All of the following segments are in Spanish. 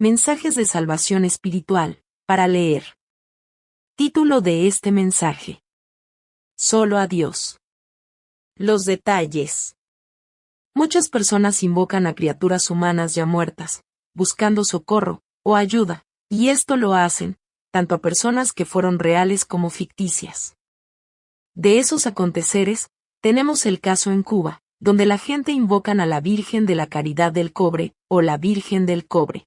Mensajes de salvación espiritual, para leer. Título de este mensaje. Solo a Dios. Los detalles. Muchas personas invocan a criaturas humanas ya muertas, buscando socorro o ayuda, y esto lo hacen, tanto a personas que fueron reales como ficticias. De esos aconteceres, tenemos el caso en Cuba, donde la gente invocan a la Virgen de la Caridad del Cobre, o la Virgen del Cobre.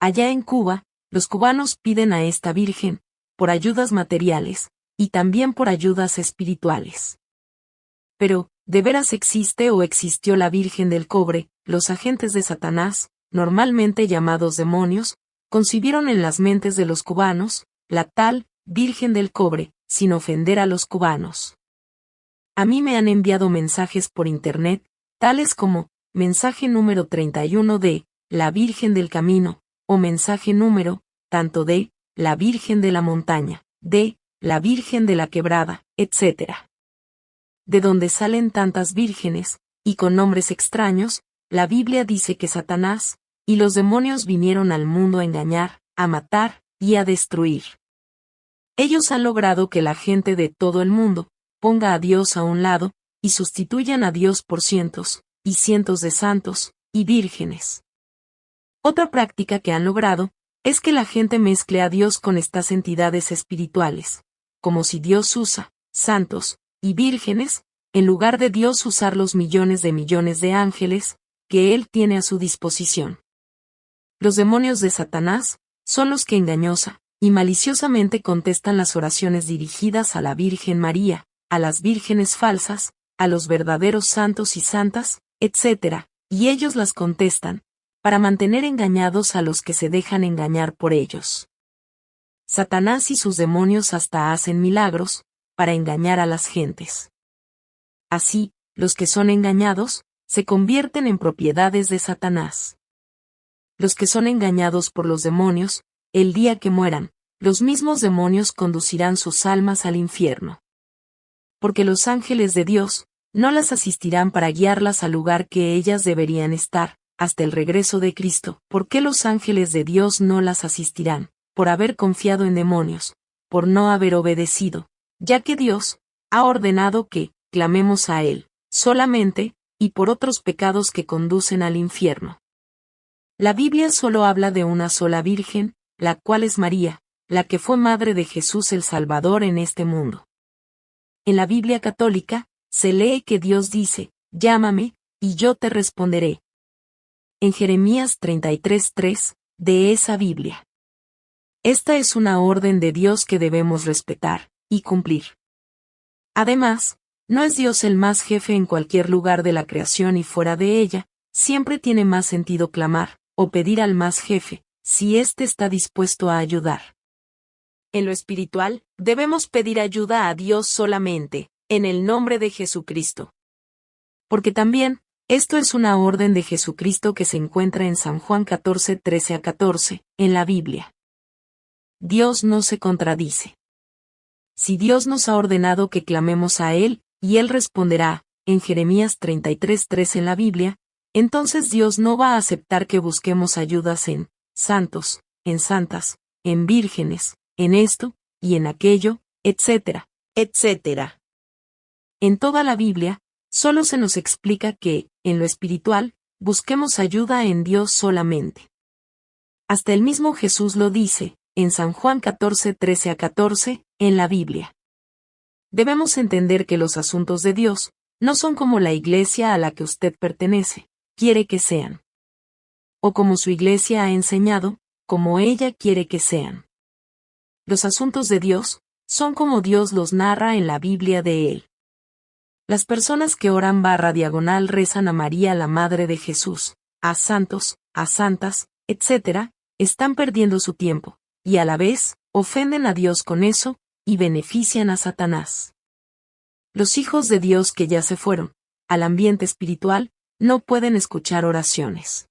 Allá en Cuba, los cubanos piden a esta Virgen, por ayudas materiales, y también por ayudas espirituales. Pero, ¿de veras existe o existió la Virgen del Cobre? Los agentes de Satanás, normalmente llamados demonios, concibieron en las mentes de los cubanos, la tal Virgen del Cobre, sin ofender a los cubanos. A mí me han enviado mensajes por internet, tales como, mensaje número 31 de, la Virgen del Camino, o mensaje número, tanto de, la Virgen de la Montaña, de, la Virgen de la Quebrada, etc. De donde salen tantas vírgenes, y con nombres extraños, la Biblia dice que Satanás, y los demonios vinieron al mundo a engañar, a matar, y a destruir. Ellos han logrado que la gente de todo el mundo, ponga a Dios a un lado, y sustituyan a Dios por cientos, y cientos de santos, y vírgenes. Otra práctica que han logrado, es que la gente mezcle a Dios con estas entidades espirituales, como si Dios usa, santos, y vírgenes, en lugar de Dios usar los millones de ángeles, que Él tiene a su disposición. Los demonios de Satanás, son los que engañosa, y maliciosamente contestan las oraciones dirigidas a la Virgen María, a las vírgenes falsas, a los verdaderos santos y santas, etc., y ellos las contestan, para mantener engañados a los que se dejan engañar por ellos. Satanás y sus demonios hasta hacen milagros, para engañar a las gentes. Así, los que son engañados, se convierten en propiedades de Satanás. Los que son engañados por los demonios, el día que mueran, los mismos demonios conducirán sus almas al infierno. Porque los ángeles de Dios, no las asistirán para guiarlas al lugar que ellas deberían estar, hasta el regreso de Cristo. ¿Por qué los ángeles de Dios no las asistirán? Por haber confiado en demonios, por no haber obedecido, ya que Dios ha ordenado que clamemos a Él, solamente, y por otros pecados que conducen al infierno. La Biblia solo habla de una sola Virgen, la cual es María, la que fue madre de Jesús el Salvador en este mundo. En la Biblia católica, se lee que Dios dice, llámame, y yo te responderé. En Jeremías 33:3, de esa Biblia. Esta es una orden de Dios que debemos respetar, y cumplir. Además, no es Dios el más jefe en cualquier lugar de la creación y fuera de ella, siempre tiene más sentido clamar, o pedir al más jefe, si éste está dispuesto a ayudar. En lo espiritual, debemos pedir ayuda a Dios solamente, en el nombre de Jesucristo. Porque también, esto es una orden de Jesucristo que se encuentra en San Juan 14:13-14, en la Biblia. Dios no se contradice. Si Dios nos ha ordenado que clamemos a Él, y Él responderá, en Jeremías 33:3 en la Biblia, entonces Dios no va a aceptar que busquemos ayudas en santos, en santas, en vírgenes, en esto, y en aquello, etc., etc. En toda la Biblia, solo se nos explica que, en lo espiritual, busquemos ayuda en Dios solamente. Hasta el mismo Jesús lo dice, en San Juan 14:13-14, en la Biblia. Debemos entender que los asuntos de Dios, no son como la iglesia a la que usted pertenece, quiere que sean. O como su iglesia ha enseñado, como ella quiere que sean. Los asuntos de Dios, son como Dios los narra en la Biblia de Él. Las personas que oran /diagonal rezan a María la Madre de Jesús, a santos, a santas, etc., están perdiendo su tiempo, y a la vez, ofenden a Dios con eso, y benefician a Satanás. Los hijos de Dios que ya se fueron, al ambiente espiritual, no pueden escuchar oraciones.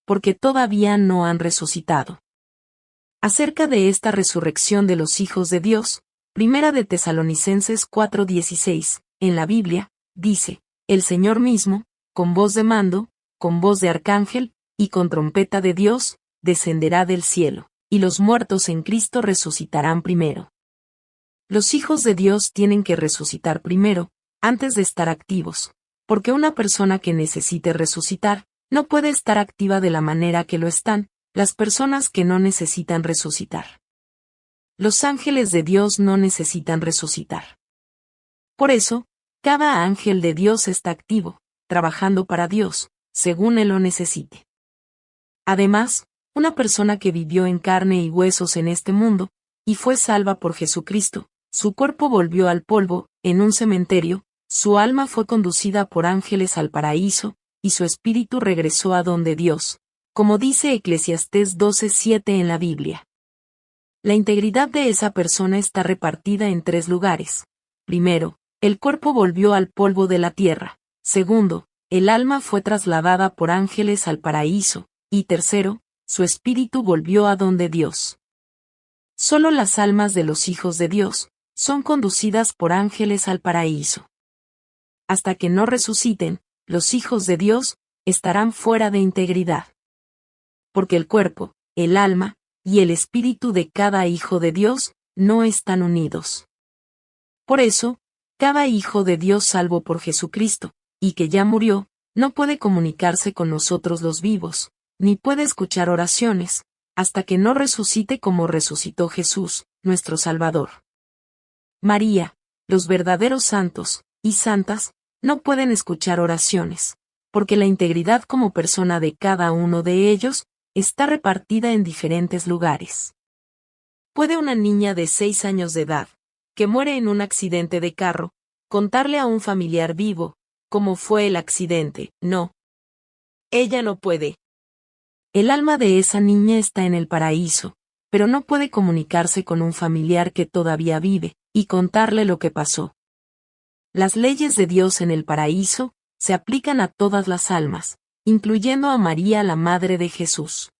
Porque todavía no han resucitado. Acerca de esta resurrección de los hijos de Dios, Primera de Tesalonicenses 4:16, en la Biblia, dice, el Señor mismo, con voz de mando, con voz de arcángel, y con trompeta de Dios, descenderá del cielo, y los muertos en Cristo resucitarán primero. Los hijos de Dios tienen que resucitar primero, antes de estar activos, porque una persona que necesite resucitar, no puede estar activa de la manera que lo están las personas que no necesitan resucitar. Los ángeles de Dios no necesitan resucitar. Por eso, cada ángel de Dios está activo, trabajando para Dios, según Él lo necesite. Además, una persona que vivió en carne y huesos en este mundo, y fue salva por Jesucristo, su cuerpo volvió al polvo, en un cementerio, su alma fue conducida por ángeles al paraíso, y su espíritu regresó a donde Dios, como dice Eclesiastés 12:7 en la Biblia. La integridad de esa persona está repartida en 3 lugares. Primero, el cuerpo volvió al polvo de la tierra. Segundo, el alma fue trasladada por ángeles al paraíso. Y tercero, su espíritu volvió a donde Dios. Solo las almas de los hijos de Dios son conducidas por ángeles al paraíso. Hasta que no resuciten, los hijos de Dios estarán fuera de integridad. Porque el cuerpo, el alma y el espíritu de cada hijo de Dios no están unidos. Por eso, cada hijo de Dios salvo por Jesucristo, y que ya murió, no puede comunicarse con nosotros los vivos, ni puede escuchar oraciones, hasta que no resucite como resucitó Jesús, nuestro Salvador. María, los verdaderos santos y santas, no pueden escuchar oraciones, porque la integridad como persona de cada uno de ellos está repartida en diferentes lugares. ¿Puede una niña de 6 años de edad, que muere en un accidente de carro, contarle a un familiar vivo cómo fue el accidente? No. Ella no puede. El alma de esa niña está en el paraíso, pero no puede comunicarse con un familiar que todavía vive, y contarle lo que pasó. Las leyes de Dios en el paraíso se aplican a todas las almas, incluyendo a María, la madre de Jesús.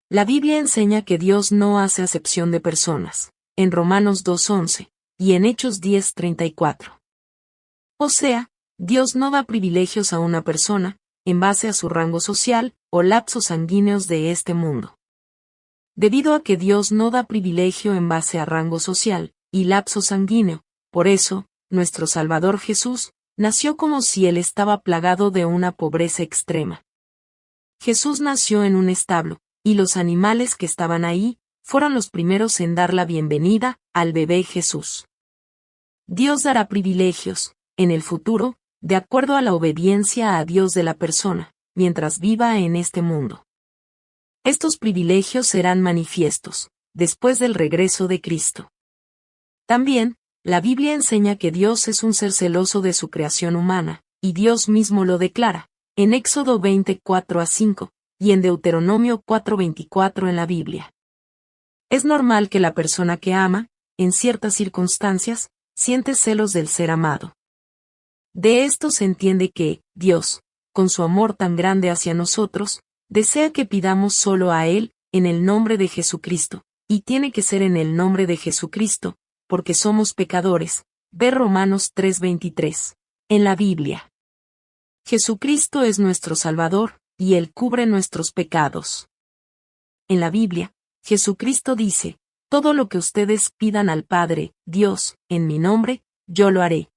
La Biblia enseña que Dios no hace acepción de personas, en Romanos 2:11, y en Hechos 10:34. O sea, Dios no da privilegios a una persona, en base a su rango social, o lapsos sanguíneos de este mundo. Debido a que Dios no da privilegio en base a rango social, y lapso sanguíneo, por eso, nuestro Salvador Jesús, nació como si él estaba plagado de una pobreza extrema. Jesús nació en un establo, y los animales que estaban ahí, fueron los primeros en dar la bienvenida al bebé Jesús. Dios dará privilegios, en el futuro, de acuerdo a la obediencia a Dios de la persona, mientras viva en este mundo. Estos privilegios serán manifiestos, después del regreso de Cristo. También, la Biblia enseña que Dios es un ser celoso de su creación humana, y Dios mismo lo declara, en Éxodo 20:4-5, y en Deuteronomio 4:24 en la Biblia. Es normal que la persona que ama, en ciertas circunstancias, siente celos del ser amado. De esto se entiende que, Dios, con su amor tan grande hacia nosotros, desea que pidamos solo a Él, en el nombre de Jesucristo, y tiene que ser en el nombre de Jesucristo, porque somos pecadores. Ve Romanos 3:23. En la Biblia. Jesucristo es nuestro Salvador, y Él cubre nuestros pecados. En la Biblia, Jesucristo dice, todo lo que ustedes pidan al Padre, Dios, en mi nombre, yo lo haré.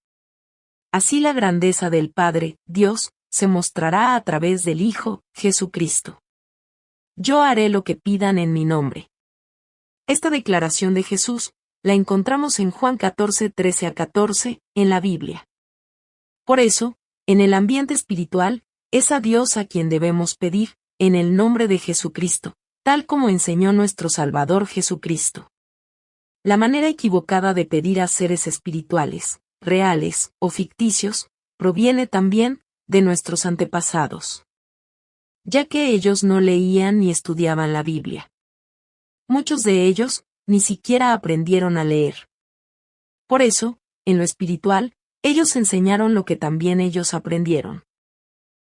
Así la grandeza del Padre, Dios, se mostrará a través del Hijo, Jesucristo. Yo haré lo que pidan en mi nombre. Esta declaración de Jesús, la encontramos en Juan 14:13-14, en la Biblia. Por eso, en el ambiente espiritual, es a Dios a quien debemos pedir, en el nombre de Jesucristo, tal como enseñó nuestro Salvador Jesucristo. La manera equivocada de pedir a seres espirituales, reales o ficticios, proviene también de nuestros antepasados, ya que ellos no leían ni estudiaban la Biblia. Muchos de ellos ni siquiera aprendieron a leer. Por eso, en lo espiritual, ellos enseñaron lo que también ellos aprendieron.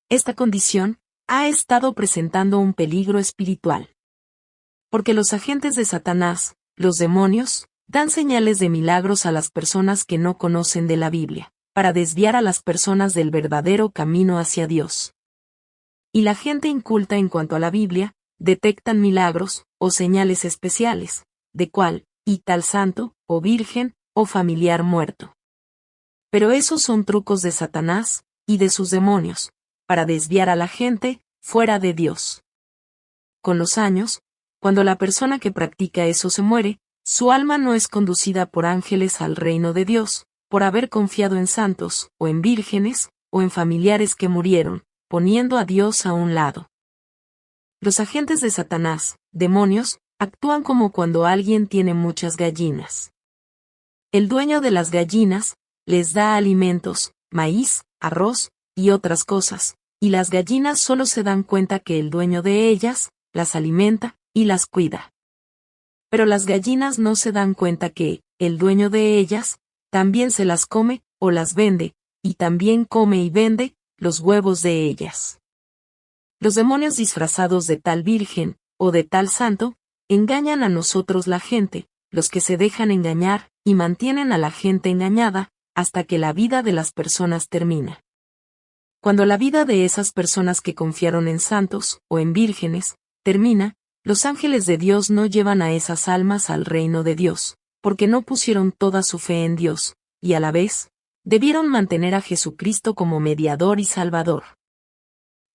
Esta condición ha estado presentando un peligro espiritual. Porque los agentes de Satanás, los demonios, dan señales de milagros a las personas que no conocen de la Biblia, para desviar a las personas del verdadero camino hacia Dios. Y la gente inculta en cuanto a la Biblia, detectan milagros, o señales especiales, de cual, y tal santo, o virgen, o familiar muerto. Pero esos son trucos de Satanás, y de sus demonios, para desviar a la gente, fuera de Dios. Con los años, cuando la persona que practica eso se muere, su alma no es conducida por ángeles al reino de Dios, por haber confiado en santos, o en vírgenes, o en familiares que murieron, poniendo a Dios a un lado. Los agentes de Satanás, demonios, actúan como cuando alguien tiene muchas gallinas. El dueño de las gallinas les da alimentos, maíz, arroz, y otras cosas, y las gallinas solo se dan cuenta que el dueño de ellas las alimenta y las cuida. Pero las gallinas no se dan cuenta que el dueño de ellas también se las come o las vende, y también come y vende los huevos de ellas. Los demonios disfrazados de tal virgen, o de tal santo, engañan a nosotros la gente, los que se dejan engañar, y mantienen a la gente engañada, hasta que la vida de las personas termina. Cuando la vida de esas personas que confiaron en santos, o en vírgenes, termina, los ángeles de Dios no llevan a esas almas al reino de Dios, porque no pusieron toda su fe en Dios, y a la vez, debieron mantener a Jesucristo como mediador y salvador.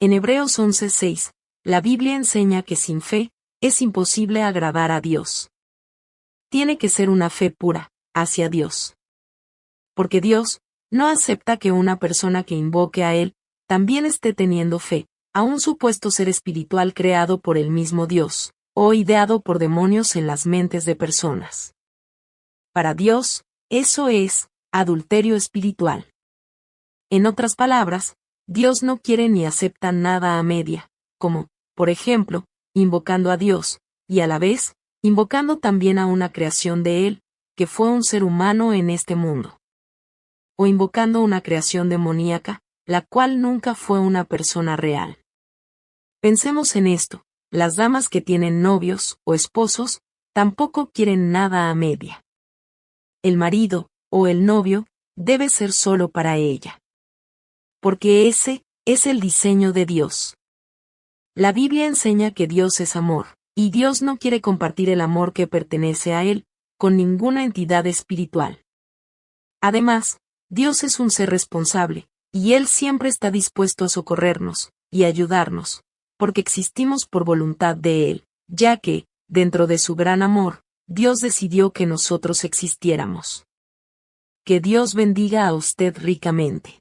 En Hebreos 11:6, la Biblia enseña que sin fe, es imposible agradar a Dios. Tiene que ser una fe pura, hacia Dios. Porque Dios no acepta que una persona que invoque a Él, también esté teniendo fe, a un supuesto ser espiritual creado por el mismo Dios, o ideado por demonios en las mentes de personas. Para Dios, eso es adulterio espiritual. En otras palabras, Dios no quiere ni acepta nada a media, como, por ejemplo, invocando a Dios, y a la vez, invocando también a una creación de Él, que fue un ser humano en este mundo. O invocando una creación demoníaca, la cual nunca fue una persona real. Pensemos en esto, las damas que tienen novios o esposos, tampoco quieren nada a media. El marido, o el novio, debe ser solo para ella. Porque ese es el diseño de Dios. La Biblia enseña que Dios es amor, y Dios no quiere compartir el amor que pertenece a Él, con ninguna entidad espiritual. Además, Dios es un ser responsable, y Él siempre está dispuesto a socorrernos, y ayudarnos, porque existimos por voluntad de Él, ya que, dentro de su gran amor, Dios decidió que nosotros existiéramos. Que Dios bendiga a usted ricamente.